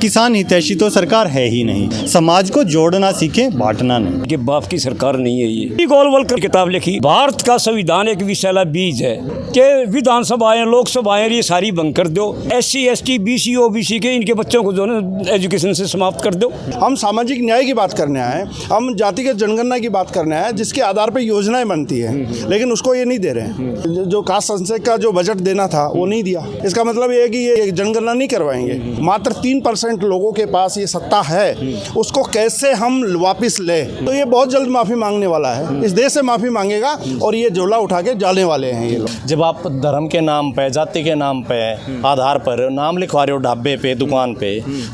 किसान हितैषी तो सरकार है ही नहीं। समाज को जोड़ना सीखे, बांटना नहीं। के बाप की सरकार नहीं है ये गोलवलकर किताब लिखी। भारत का संविधान एक विषैला बीज है कि विधानसभाएं लोकसभाएं ये सारी बंद कर दो। SC ST BC OBC के इनके बच्चों को जो है एजुकेशन से समाप्त कर दो। हम सामाजिक न्याय की बात करने आए, हम जातिगत जनगणना की बात करने आए जिसके आधार पर योजनाएं बनती है, लेकिन उसको ये नहीं दे रहे हैं। जो कास्ट संशय का जो बजट देना था वो नहीं दिया। इसका मतलब ये है कि ये जनगणना नहीं करवाएंगे। मात्र 3% लोगों के पास ये सत्ता है, उसको कैसे हम वापिस ले। तो ये बहुत जल्द माफी मांगने वाला है, इस देश से माफी मांगेगा और ये झोला उठा के जाने वाले हैं ये लोग। जब आप धर्म के नाम पे, जाति के नाम पे, आधार पर नाम लिखवा रहे हो ढाबे पे, दुकान पे,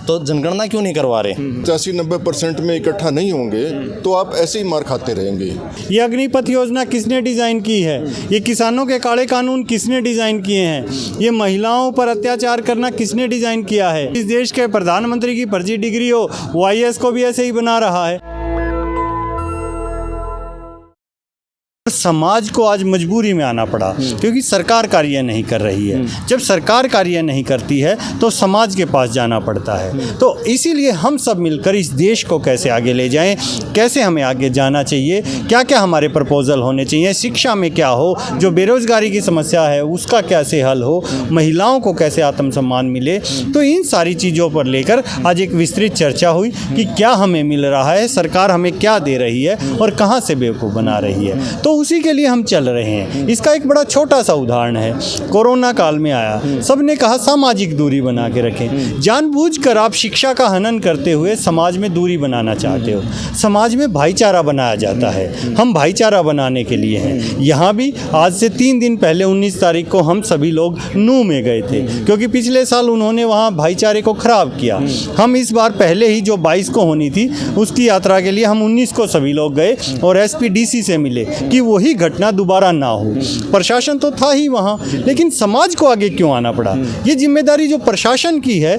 तो जनगणना क्यों नहीं करवा रहे? 80-90% में इकट्ठा नहीं होंगे तो आप ऐसे ही मार खाते रहेंगे। ये अग्निपथ योजना किसने डिजाइन की है? ये किसानों के काले कानून किसने डिजाइन किए हैं? ये महिलाओं पर अत्याचार करना किसने डिजाइन किया है? इस देश के प्रधानमंत्री की फर्जी डिग्री हो, वो IAS को भी ऐसे ही बना रहा है। समाज को आज मजबूरी में आना पड़ा क्योंकि सरकार कार्य नहीं कर रही है। जब सरकार कार्य नहीं करती है तो समाज के पास जाना पड़ता है। तो इसीलिए हम सब मिलकर इस देश को कैसे आगे ले जाएं, कैसे हमें आगे जाना चाहिए, क्या क्या हमारे प्रपोजल होने चाहिए, शिक्षा में क्या हो, जो बेरोजगारी की समस्या है उसका कैसे हल हो, महिलाओं को कैसे आत्मसम्मान मिले। तो इन सारी चीज़ों पर लेकर आज एक विस्तृत चर्चा हुई कि क्या हमें मिल रहा है, सरकार हमें क्या दे रही है और कहाँ से बेवकूफ़ बना रही है। तो उसी के लिए हम चल रहे हैं। इसका एक बड़ा छोटा सा उदाहरण है। कोरोना काल में आया, सबने कहा सामाजिक दूरी बना के रखें। जानबूझकर आप शिक्षा का हनन करते हुए समाज में दूरी बनाना चाहते हो। समाज में भाईचारा बनाया जाता है, हम भाईचारा बनाने के लिए हैं। यहाँ भी आज से 3 दिन पहले 19 तारीख को हम सभी लोग नूह में गए थे क्योंकि पिछले साल उन्होंने वहाँ भाईचारे को खराब किया। हम इस बार पहले ही जो 22 को होनी थी उसकी यात्रा के लिए हम 19 को सभी लोग गए और SP DC से मिले कि वही घटना दोबारा ना हो। प्रशासन तो था ही वहाँ, लेकिन समाज को आगे क्यों आना पड़ा? ये जिम्मेदारी जो प्रशासन की है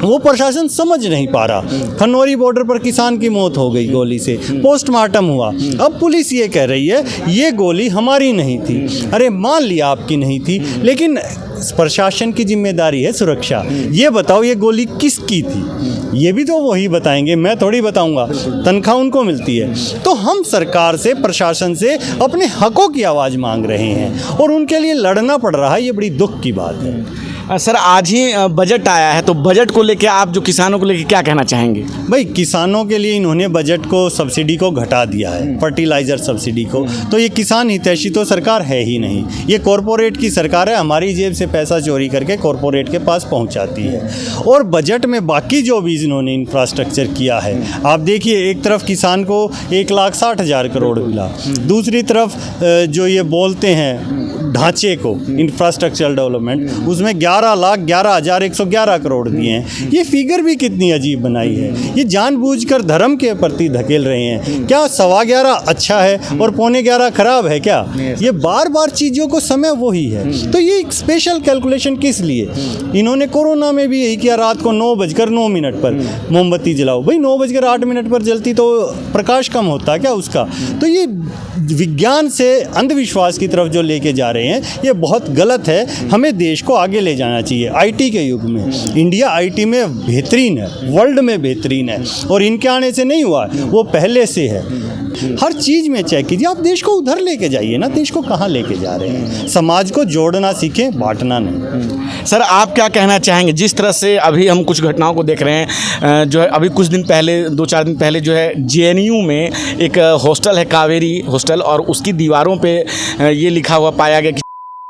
वो प्रशासन समझ नहीं पा रहा। खनौरी बॉर्डर पर किसान की मौत हो गई गोली से, पोस्टमार्टम हुआ। अब पुलिस ये कह रही है ये गोली हमारी नहीं थी। अरे मान लिया आपकी नहीं थी, लेकिन प्रशासन की जिम्मेदारी है सुरक्षा। ये बताओ ये गोली किसकी थी? ये भी तो वही बताएंगे, मैं थोड़ी बताऊंगा। तनख्वाह उनको मिलती है। तो हम सरकार से, प्रशासन से अपने हकों की आवाज़ मांग रहे हैं और उनके लिए लड़ना पड़ रहा है। ये बड़ी दुख की बात है। सर, आज ही बजट आया है, तो बजट को लेके आप जो किसानों को लेके क्या कहना चाहेंगे? भाई, किसानों के लिए इन्होंने बजट को, सब्सिडी को घटा दिया है, फर्टिलाइज़र सब्सिडी को। तो ये किसान हितैषी तो सरकार है ही नहीं। ये कॉरपोरेट की सरकार है, हमारी जेब से पैसा चोरी करके कॉरपोरेट के पास पहुंचाती है। और बजट में बाकी जो भी इन्होंने इंफ्रास्ट्रक्चर किया है, आप देखिए, एक तरफ किसान को 1,60,000 करोड़ मिला, दूसरी तरफ जो ये बोलते हैं ढांचे को, इंफ्रास्ट्रक्चरल डेवलपमेंट, उसमें 11,11,111 करोड़ दिए हैं। ये फिगर भी कितनी अजीब बनाई है। ये जानबूझकर धर्म के प्रति धकेल रहे हैं। क्या 11.25 अच्छा है और 11.25 खराब है क्या? ये बार बार चीज़ों को समय वही है। तो ये एक स्पेशल कैलकुलेशन किस लिए? इन्होंने कोरोना में भी यही किया, रात को 9:09 पर मोमबत्ती जलाओ। भाई 9:08 पर जलती तो प्रकाश कम होता क्या उसका? तो ये विज्ञान से अंधविश्वास की तरफ जो लेके जा रहे हैं, ये बहुत गलत है। हमें देश को आगे ले जाना चाहिए। IT के युग में इंडिया IT में बेहतरीन है, वर्ल्ड में बेहतरीन है और इनके आने से नहीं हुआ, वो पहले से है। हर चीज़ में चेक कीजिए। आप देश को उधर लेके जाइए ना, देश को कहाँ लेके जा रहे हैं? समाज को जोड़ना सीखें, बांटना नहीं। सर, आप क्या कहना चाहेंगे? जिस तरह से अभी हम कुछ घटनाओं को देख रहे हैं, जो है अभी कुछ दिन पहले, 2-4 दिन पहले जो है JNU में एक हॉस्टल है, कावेरी हॉस्टल, और उसकी दीवारों पे ये लिखा हुआ पाया गया कि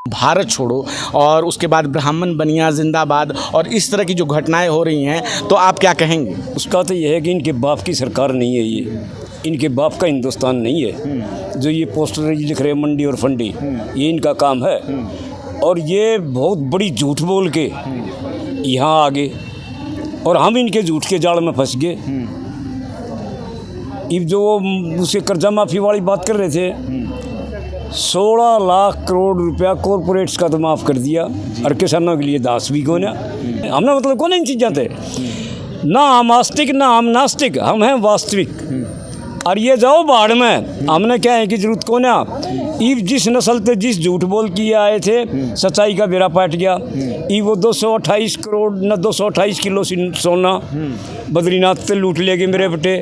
भारत छोड़ो, और उसके बाद ब्राह्मण बनिया जिंदाबाद, और इस तरह की जो घटनाएं हो रही हैं, तो आप क्या कहेंगे? उसका तो यह है कि इनके बाप की सरकार नहीं है ये, इनके बाप का हिंदुस्तान नहीं है। जो ये पोस्टर लिख रहे हैं मंडी और फंडी, ये इनका काम है। और ये बहुत बड़ी झूठ बोल के यहाँ आ गए और हम इनके झूठ के जाल में फंस गए। अब जो उसे कर्जा माफ़ी वाली बात कर रहे थे, 16 लाख करोड़ रुपया कॉरपोरेट्स का तो माफ़ कर दिया और किसानों के लिए 10 भी कौन है? हमने मतलब कौन इन चीज़ें थे? ना हम आस्तिक ना हम नास्तिक, हम हैं वास्तविक। और ये जाओ बाढ़ में, हमने क्या है कि जरूरत को ना, ई जिस नस्ल से जिस झूठ बोल किए आए थे, सच्चाई का बेड़ा पाट गया। ई वो 228 करोड़ न 228 किलो सोना बद्रीनाथ से लूट ले गए मेरे बेटे।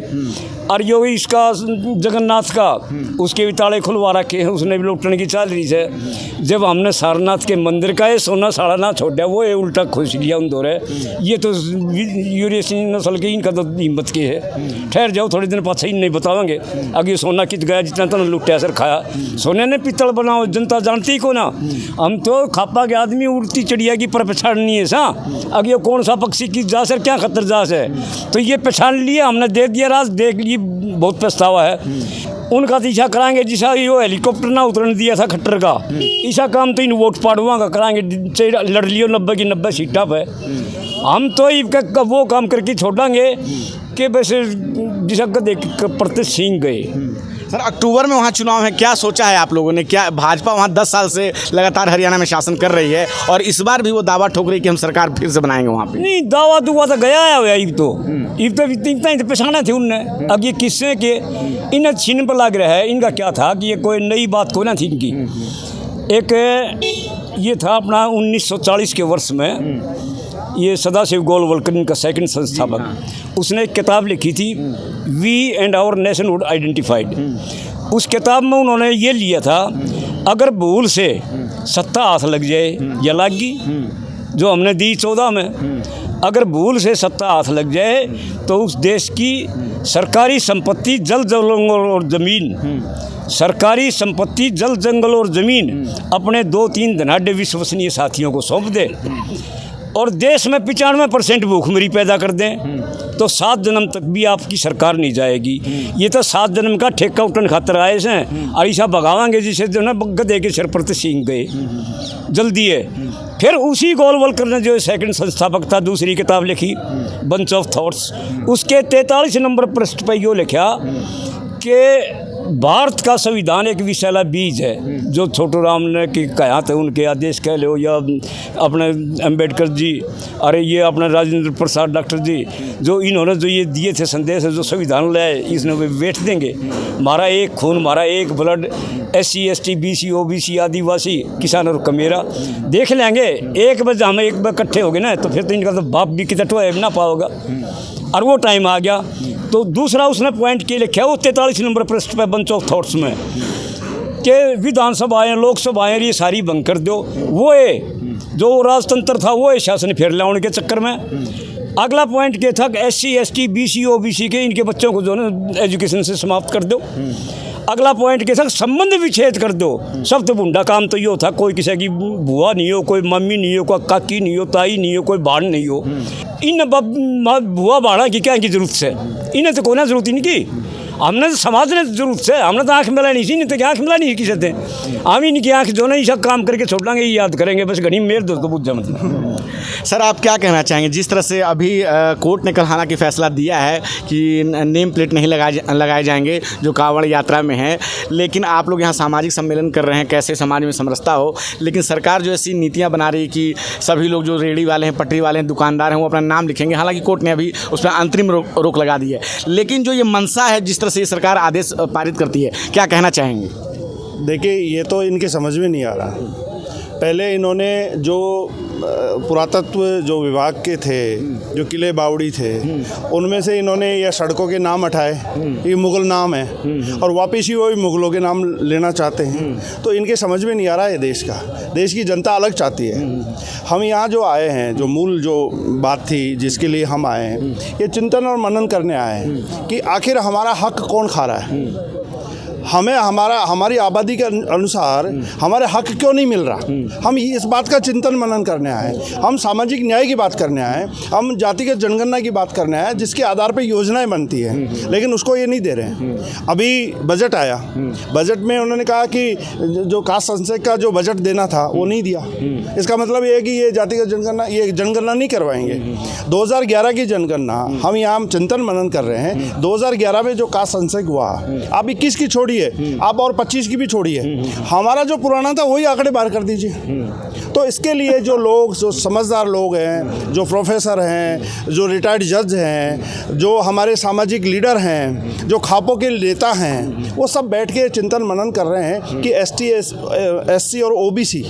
और यो इसका जगन्नाथ का उसके भी ताले खुलवा रखे हैं, उसने भी लूटने की चाल रही है। जब हमने सारनाथ के मंदिर का ये सोना साड़ा ना छोड़ा, वो ये उल्टा खुश लिया उन दौरे। ये तो यूरेसी नस्ल के, इनका तो हिम्मत के है। ठहर जाओ थोड़े दिन पाछे ही नहीं बताओगे अगे सोना कित गया जितना तो लुट्या सर खाया। सोने ने पित्तल बनाओ, जनता जानती को ना। हम तो खापा के आदमी उड़ती चिड़िया की पर पछाड़नी है सा, अगे कौन सा पक्षी की जा सर क्या खतर जा है, तो ये पहचान लिया हमने, दे दिया राज, देख लिए बहुत पछतावा है। उनका तो ईसा कराएंगे जिसा यो हेलीकॉप्टर ना उतरने दिया था खट्टर का, ईसा काम तो इन वोट पाड़वा का कराएंगे, लड़ लियो 90 की 90 सीटा पे। हम तो वो काम करके छोड़ेंगे कि बस जिसा देख पड़ते सींग गए। सर अक्टूबर में वहाँ चुनाव है, क्या सोचा है आप लोगों ने? क्या भाजपा वहाँ 10 साल से लगातार हरियाणा में शासन कर रही है और इस बार भी वो दावा ठोक रही कि हम सरकार फिर से बनाएंगे वहाँ पे? नहीं, दावा दुआ तो गया है इब तो इतना ही तो पछाना थे उनने। अब ये किस्से के इन छीन पर लग रहा है, इनका क्या था कि ये कोई नई बात को ना थी इनकी। एक ये था अपना 1940 के वर्ष में, ये सदाशिव गोलवलकर इनका सेकंड संस्थापक, उसने एक किताब लिखी थी we and our nationhood identified. उस किताब में उन्होंने ये लिया था, अगर भूल से सत्ता हाथ लग जाए या लागी, जो हमने दी 14 में, अगर भूल से सत्ता हाथ लग जाए तो उस देश की सरकारी संपत्ति जल जंगल और ज़मीन, सरकारी संपत्ति जल जंगल और ज़मीन अपने 2-3 धनाढ़ विश्वसनीय साथियों को सौंप दे और देश में 95% भूखमरी पैदा कर दें, तो 7 जन्म तक भी आपकी सरकार नहीं जाएगी। ये तो 7 जन्म का ठेका उठन खातर आए हैं, और ऐसा भगावांगे जिसे जो ना गधे के सिर पर तो सींग गए जल्दी है। फिर उसी गोलवलकर ने जो सेकंड संस्थापक था, दूसरी किताब लिखी बंच ऑफ थॉट्स, उसके 43 नंबर पृष्ठ पर यो लिखा कि भारत का संविधान एक विषैला बीज है, जो छोटू राम ने कि कहा था, उनके आदेश कह लो या अपने अम्बेडकर जी, अरे ये अपने राजेंद्र प्रसाद डॉक्टर जी, जो इन्होंने जो ये दिए थे संदेश, जो संविधान लाए, इसने वे बैठ देंगे, हमारा एक खून, हमारा एक blood, SC ST BC OBC आदिवासी किसान और कमेरा देख लेंगे। एक बजे हम एक बार इकट्ठे हो गए ना, तो फिर तो इनका तो बाप भी कितना है ना पाओगा। और वो टाइम आ गया। तो दूसरा उसने पॉइंट के लिखा वो 43 नंबर पृष्ठ पर बंच ऑफ थॉट्स में कि विधानसभाएँ लोकसभाएँ ये सारी बंद कर दो। वो है जो राजतंत्र था, वो है शासन फिर लाने के चक्कर में। अगला पॉइंट क्या था कि SC ST BC OBC के इनके बच्चों को जो है एजुकेशन से समाप्त कर दो। अगला पॉइंट के साथ संबंध विच्छेद कर दो। सब तो बुंडा काम तो ये था, कोई किसी की बुआ नहीं हो, कोई मम्मी नहीं हो, कोई काकी नहीं हो, ताई नहीं हो, कोई बाण नहीं हो। इन बुआ बाड़ा की क्या की जरूरत है? इन्हें तो कोई ना जरूरत ही नहीं की, हमने तो समाज ने जरूरत से, हमने तो आँख मिला नहीं थी, नहीं तो क्या आँख मिला नहीं किसी से। हम ही नहीं की आँख जो ना सब काम करके छोड़ेंगे, याद करेंगे बस घनी मेर दोस्त को बुझा मतलब। सर आप क्या कहना चाहेंगे, जिस तरह से अभी कोर्ट ने कल हालांकि फैसला दिया है कि नेम प्लेट नहीं लगाए जाएंगे जो कांवड़ यात्रा में है, लेकिन आप लोग यहाँ सामाजिक सम्मेलन कर रहे हैं, कैसे समाज में समरसता हो, लेकिन सरकार जो ऐसी नीतियाँ बना रही है कि सभी लोग जो रेहड़ी वाले हैं, पटरी वाले हैं, दुकानदार हैं, वो अपना नाम लिखेंगे। हालांकि कोर्ट ने अभी उस पर अंतरिम रोक लगा दी है, लेकिन जो ये मनसा है, जिस तरह से सरकार आदेश पारित करती है, क्या कहना चाहेंगे? देखिए ये तो इनके समझ में नहीं आ रहा। पहले इन्होंने जो पुरातत्व जो विभाग के थे, जो किले बावड़ी थे, उनमें से इन्होंने या सड़कों के नाम हटाए, ये मुग़ल नाम है, और वापस ही वही मुग़लों के नाम लेना चाहते हैं। तो इनके समझ में नहीं आ रहा है देश की जनता अलग चाहती है। हम यहाँ जो आए हैं, जो मूल जो बात थी जिसके लिए हम आए हैं, ये चिंतन और मनन करने आए हैं कि आखिर हमारा हक कौन खा रहा है, हमें हमारी आबादी के अनुसार हमारे हक क्यों नहीं मिल रहा। हम इस बात का चिंतन मनन करने आए, हम सामाजिक न्याय की बात करने आए, हम जातिगत जनगणना की बात करने आए, जिसके आधार पर योजनाएं बनती हैं, लेकिन उसको ये नहीं दे रहे हैं। अभी बजट आया, बजट में उन्होंने कहा कि जो कास्ट सेंसस का जो बजट देना था वो नहीं दिया। इसका मतलब ये है कि ये जातिगत जनगणना, ये जनगणना नहीं करवाएंगे। 2011 की जनगणना हम यहाँ चिंतन मनन कर रहे हैं। 2011 में जो कास्ट सेंसस हुआ, आप 21 की छोड़िए, छोड़िए, आप और 25 की भी छोड़िए, हमारा जो पुराना था वही आंकड़े बाहर कर दीजिए। तो इसके लिए जो लोग, जो समझदार लोग हैं, जो प्रोफेसर हैं, जो रिटायर्ड जज हैं, जो हमारे सामाजिक लीडर हैं, जो खापों के नेता हैं, वो सब बैठ के चिंतन मनन कर रहे हैं कि SC और OBC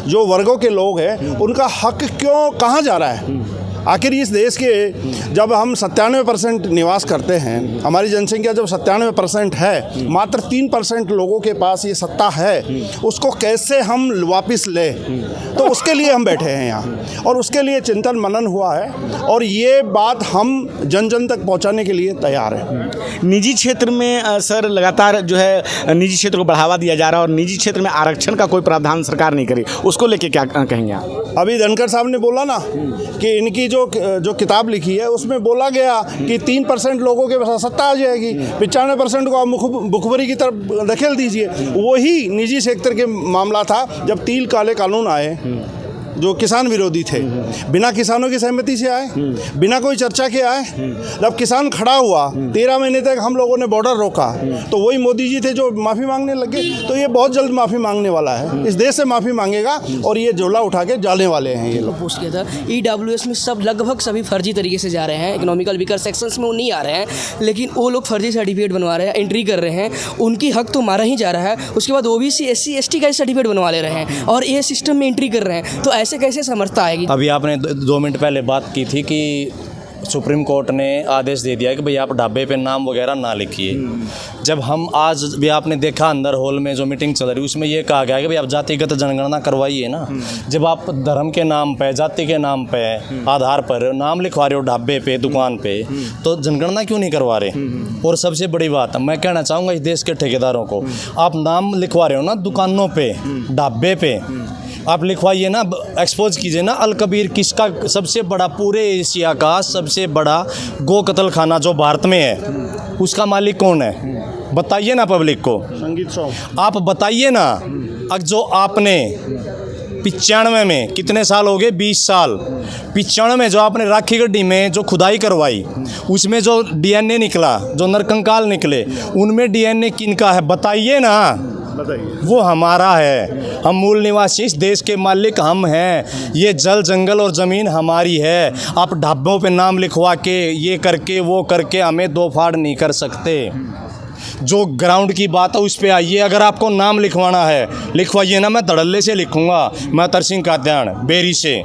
जो वर्गों के लोग हैं उनका हक क्यों कहाँ जा रहा है। आखिर इस देश के जब हम 97% निवास करते हैं, हमारी जनसंख्या जब 97% है, मात्र 3% लोगों के पास ये सत्ता है, उसको कैसे हम वापस लें, तो उसके लिए हम बैठे हैं यहाँ और उसके लिए चिंतन मनन हुआ है और ये बात हम जन जन तक पहुँचाने के लिए तैयार हैं। निजी क्षेत्र में सर लगातार जो है निजी क्षेत्र को बढ़ावा दिया जा रहा है और निजी क्षेत्र में आरक्षण का कोई प्रावधान सरकार नहीं करी, उसको लेके क्या कहेंगे आप? अभी धनखड़ साहब ने बोला ना कि इनकी जो किताब लिखी है उसमें बोला गया कि 3% लोगों के पास सत्ता आ जाएगी, 95% को आप भुखमरी की तरफ धकेल दीजिए। वही निजी सेक्टर के मामला था जब तीन काले कानून आए जो किसान विरोधी थे, बिना किसानों की सहमति से आए, बिना कोई चर्चा के आए। जब किसान खड़ा हुआ 13 महीने तक हम लोगों ने बॉर्डर रोका, तो वही मोदी जी थे जो माफ़ी मांगने लगे। तो ये बहुत जल्द माफ़ी मांगने वाला है, इस देश से माफ़ी मांगेगा और ये झोला उठा के जाने वाले हैं ये लोग। पोस्ट किया था EWS में सब लगभग सभी फर्जी तरीके से जा रहे हैं, इकोनॉमिकल वीकर सेक्शंस में वो नहीं आ रहे हैं, लेकिन वो लोग फर्जी सर्टिफिकेट बनवा रहे हैं, एंट्री कर रहे हैं, उनकी हक तो मारा ही जा रहा है। उसके बाद OBC SC ST का सर्टिफिकेट बनवा ले रहे हैं और ये सिस्टम में एंट्री कर रहे हैं, तो ऐसे कैसे समझता आएगी। अभी आपने 2 मिनट पहले बात की थी कि सुप्रीम कोर्ट ने आदेश दे दिया कि भाई आप ढाबे पे नाम वगैरह ना लिखिए। जब हम आज भी आपने देखा अंदर हॉल में जो मीटिंग चल रही उसमें ये कहा गया कि भाई आप जातिगत जनगणना करवाइए ना। जब आप धर्म के नाम पे, जाति के नाम पे, आधार पर नाम लिखवा रहे हो ढाबे पे, दुकान पे, तो जनगणना क्यों नहीं करवा रहे? और सबसे बड़ी बात मैं कहना चाहूँगा इस देश के ठेकेदारों को, आप नाम लिखवा रहे हो ना दुकानों पे, ढाबे पे, आप लिखवाइए ना, एक्सपोज कीजिए ना अल कबीर किसका सबसे बड़ा, पूरे एशिया का सबसे बड़ा गो कत्ल खाना जो भारत में है, उसका मालिक कौन है? बताइए ना पब्लिक को, संगीत सॉन्ग आप बताइए ना। अब जो आपने 95 में, कितने साल हो गए? 20 साल। 95 में जो आपने राखी गड्ढी में जो खुदाई करवाई, उसमें जो DNA निकला, जो नरकंकाल निकले, उनमें DNA किनका है? बताइए ना। वो हमारा है, हम मूल निवासी, इस देश के मालिक हम हैं। ये जल, जंगल और ज़मीन हमारी है। आप ढाबों पे नाम लिखवा के, ये करके, वो करके हमें दो फाड़ नहीं कर सकते। जो ग्राउंड की बात है उस पे आइए। अगर आपको नाम लिखवाना है, लिखवाइए ना। मैं धड़ल्ले से लिखूंगा, मैं तरसिंह कात्यायन बेरी से।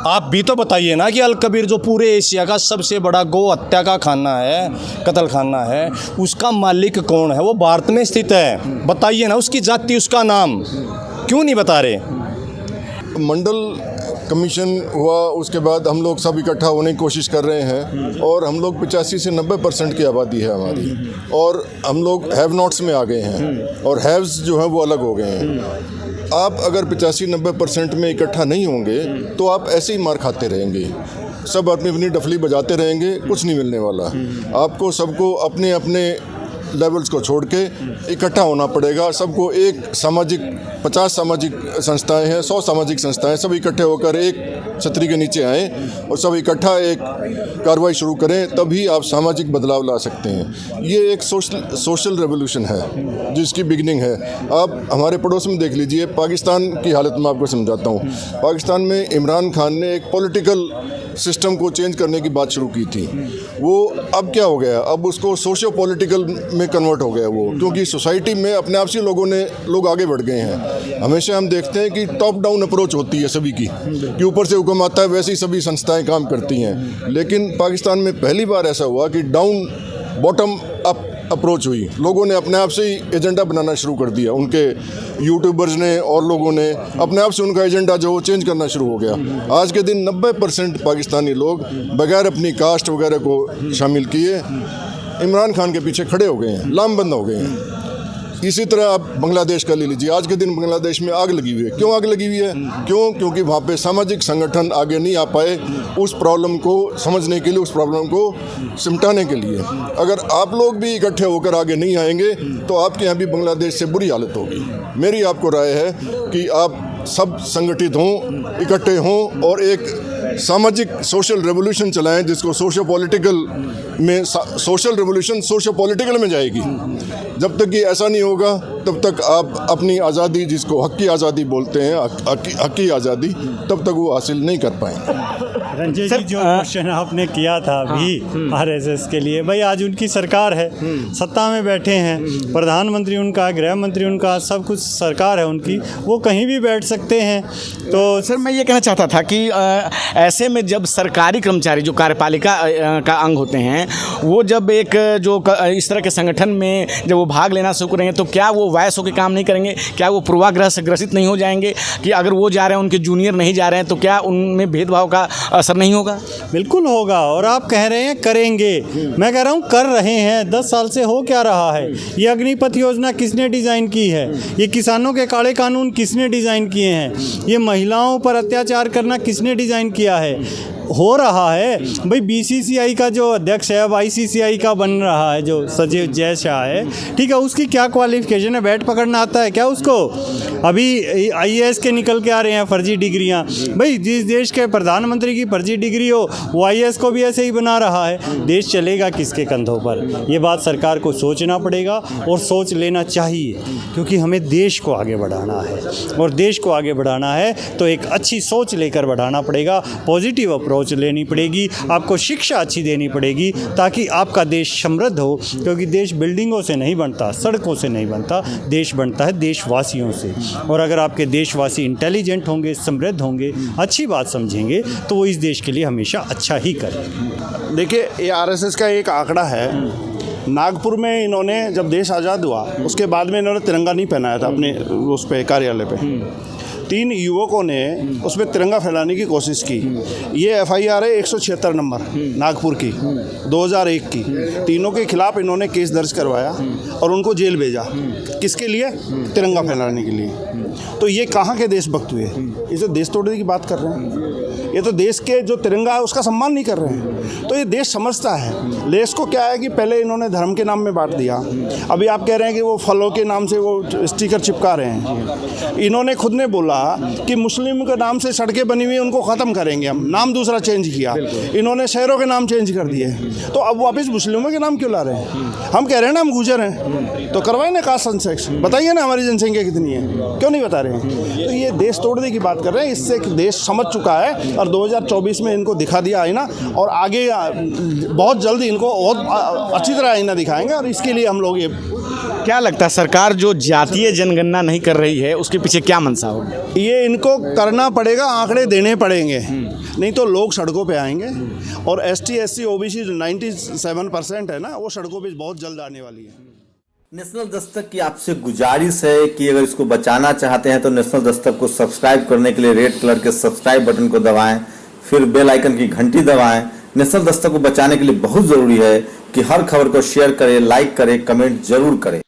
आप भी तो बताइए ना कि अल कबीर जो पूरे एशिया का सबसे बड़ा गौ हत्या का खाना है, कत्ल खाना है, उसका मालिक कौन है? वो भारत में स्थित है। बताइए ना उसकी जाति, उसका नाम क्यों नहीं बता रहे? मंडल कमीशन हुआ, उसके बाद हम लोग सब इकट्ठा होने की कोशिश कर रहे हैं और हम लोग 85 से 90% की आबादी है हमारी, और हम लोग हैव नॉट्स में आ गए हैं और हैव्स जो हैं वो अलग हो गए हैं। आप अगर 85-90% में इकट्ठा नहीं होंगे तो आप ऐसे ही मार खाते रहेंगे, सब अपनी अपनी डफली बजाते रहेंगे, कुछ नहीं मिलने वाला। आपको सबको अपने अपने लेवल्स को छोड़ के इकट्ठा होना पड़ेगा। सबको एक सामाजिक 50 सामाजिक संस्थाएं हैं, 100 सामाजिक संस्थाएं, सब इकट्ठे होकर एक छतरी के नीचे आएँ और सब इकट्ठा एक कार्रवाई शुरू करें, तभी आप सामाजिक बदलाव ला सकते हैं। ये एक सोशल रेवोल्यूशन है जिसकी बिगिनिंग है। आप हमारे पड़ोस में देख लीजिए, पाकिस्तान की हालत में आपको समझाता हूँ। पाकिस्तान में इमरान खान ने एक पॉलिटिकल सिस्टम को चेंज करने की बात शुरू की थी। वो अब क्या हो गया, अब उसको सोशो पॉलिटिकल में कन्वर्ट हो गया वो, क्योंकि सोसाइटी में अपने आप से लोग आगे बढ़ गए हैं। हमेशा हम देखते हैं कि टॉप डाउन अप्रोच होती है सभी की, कि ऊपर से हुक्म आता है, वैसे ही सभी संस्थाएं काम करती हैं। लेकिन पाकिस्तान में पहली बार ऐसा हुआ कि डाउन बॉटम अप अप्रोच हुई। लोगों ने अपने आप से ही एजेंडा बनाना शुरू कर दिया, उनके यूट्यूबर्स ने और लोगों ने अपने आप से उनका एजेंडा जो चेंज करना शुरू हो गया। आज के दिन 90% पाकिस्तानी लोग बगैर अपनी कास्ट वगैरह को शामिल किए इमरान खान के पीछे खड़े हो गए हैं, लामबंद हो गए हैं। इसी तरह आप बांग्लादेश का ले लीजिए। आज के दिन बांग्लादेश में आग लगी हुई है। क्यों आग लगी हुई है? क्योंकि वहाँ पे सामाजिक संगठन आगे नहीं आ पाए उस प्रॉब्लम को समझने के लिए, उस प्रॉब्लम को सिमटाने के लिए। अगर आप लोग भी इकट्ठे होकर आगे नहीं आएंगे तो आपके यहाँ भी बांग्लादेश से बुरी हालत होगी। मेरी आपको राय है कि आप सब संगठित हों, इकट्ठे हों और एक सामाजिक सोशल रेवोल्यूशन चलाएं, जिसको सोशो पॉलिटिकल में, सोशल रेवोल्यूशन सोशो पॉलिटिकल में जाएगी। जब तक ये ऐसा नहीं होगा तब तक आप अपनी आज़ादी, जिसको हक की आज़ादी बोलते हैं, हक की आज़ादी, तब तक वो हासिल नहीं कर पाएंगे। रंजय जी, जो क्वेश्चन आपने किया था अभी आरएसएस के लिए, भाई आज उनकी सरकार है, सत्ता में बैठे हैं, प्रधानमंत्री उनका, गृह मंत्री उनका, सब कुछ सरकार है उनकी, वो कहीं भी बैठ सकते हैं। तो सर मैं ये कहना चाहता था कि ऐसे में जब सरकारी कर्मचारी जो कार्यपालिका का अंग होते हैं, वो जब एक जो इस तरह के संगठन में जब वो भाग लेना शुरू करेंगे, तो क्या वो वयस होकर काम नहीं करेंगे? क्या वो पूर्वाग्रह से ग्रसित नहीं हो जाएंगे कि अगर वो जा रहे हैं, उनके जूनियर नहीं जा रहे हैं, तो क्या उनमें भेदभाव का असर नहीं होगा? बिल्कुल होगा। और आप कह रहे हैं करेंगे, मैं कह रहा हूँ कर रहे हैं। 10 साल से हो क्या रहा है? ये अग्निपथ योजना किसने डिज़ाइन की है? ये किसानों के काले कानून किसने डिज़ाइन किए हैं? ये महिलाओं पर अत्याचार करना किसने डिज़ाइन किया है? हो रहा है भाई। बीसीसीआई का जो अध्यक्ष है, अब आईसीसीआई का बन रहा है जो सचिव जय शाह है, ठीक है, उसकी क्या क्वालिफिकेशन है? बैट पकड़ना आता है क्या उसको? अभी आईएएस के निकल के आ रहे हैं फर्जी डिग्रियां। भाई जिस देश के प्रधानमंत्री की फर्जी डिग्री हो, वो आईएएस को भी ऐसे ही बना रहा है। देश चलेगा किसके कंधों पर? ये बात सरकार को सोचना पड़ेगा और सोच लेना चाहिए, क्योंकि हमें देश को आगे बढ़ाना है। और देश को आगे बढ़ाना है तो एक अच्छी सोच लेकर बढ़ाना पड़ेगा, पॉजिटिव अप्रोच लेनी पड़ेगी, आपको शिक्षा अच्छी देनी पड़ेगी, ताकि आपका देश समृद्ध हो। क्योंकि देश बिल्डिंगों से नहीं बनता, सड़कों से नहीं बनता, देश बनता है देशवासियों से। और अगर आपके देशवासी इंटेलिजेंट होंगे, समृद्ध होंगे, अच्छी बात समझेंगे, तो वो इस देश के लिए हमेशा अच्छा ही करें। देखिए, ये आरएसएस का एक आंकड़ा है। नागपुर में इन्होंने जब देश आज़ाद हुआ, उसके बाद में इन्होंने तिरंगा नहीं पहनाया था अपने उस पे कार्यालय पे। 3 युवकों ने उस पर तिरंगा फैलाने की कोशिश की। ये एफआईआर है 176 नंबर नागपुर की, 2001 की। तीनों के खिलाफ इन्होंने केस दर्ज करवाया और उनको जेल भेजा। किसके लिए? तिरंगा फैलाने के लिए। तो ये कहाँ के देशभक्त हुए? ये तो देश तोड़ने की बात कर रहे हैं। ये तो देश के जो तिरंगा है उसका सम्मान नहीं कर रहे हैं। तो ये देश समझता है। देश को क्या है कि पहले इन्होंने धर्म के नाम में बांट दिया, अभी आप कह रहे हैं कि वो फलों के नाम से वो स्टिकर चिपका रहे हैं। इन्होंने खुद ने बोला कि मुस्लिम के नाम से सड़कें बनी हुई उनको ख़त्म करेंगे हम, नाम दूसरा चेंज किया। इन्होंने शहरों के नाम चेंज कर दिए, तो अब वापस मुस्लिमों के नाम क्यों ला रहे हैं? हम कह रहे हैं ना हम गुजर हैं, तो करवाए ना कास्ट सेंसेक्स, बताइए ना हमारी जनसंख्या कितनी है, क्यों नहीं बता रहे हैं? तो ये देश तोड़ने की बात कर रहे हैं। इससे देश समझ चुका है और 2024 में इनको दिखा दिया आईना, और आगे बहुत जल्द इनको बहुत अच्छी तरह आईना दिखाएंगे। और इसके लिए हम लोग ये क्या लगता है सरकार जो जातीय जनगणना नहीं कर रही है उसके पीछे क्या मंशा होगी? ये इनको करना पड़ेगा, आंकड़े देने पड़ेंगे, नहीं तो लोग सड़कों पे आएंगे। और एसटी एससी ओबीसी 97% है ना, वो सड़कों पे बहुत जल्द आने वाली है। नेशनल दस्तक की आपसे गुजारिश है कि अगर इसको बचाना चाहते हैं तो नेशनल दस्तक को सब्सक्राइब करने के लिए रेड कलर के सब्सक्राइब बटन को दबाएं, फिर बेल आइकन की घंटी दबाएं। नेशनल दस्तक को बचाने के लिए बहुत जरूरी है कि हर खबर को शेयर करें, लाइक करें, कमेंट जरूर करें।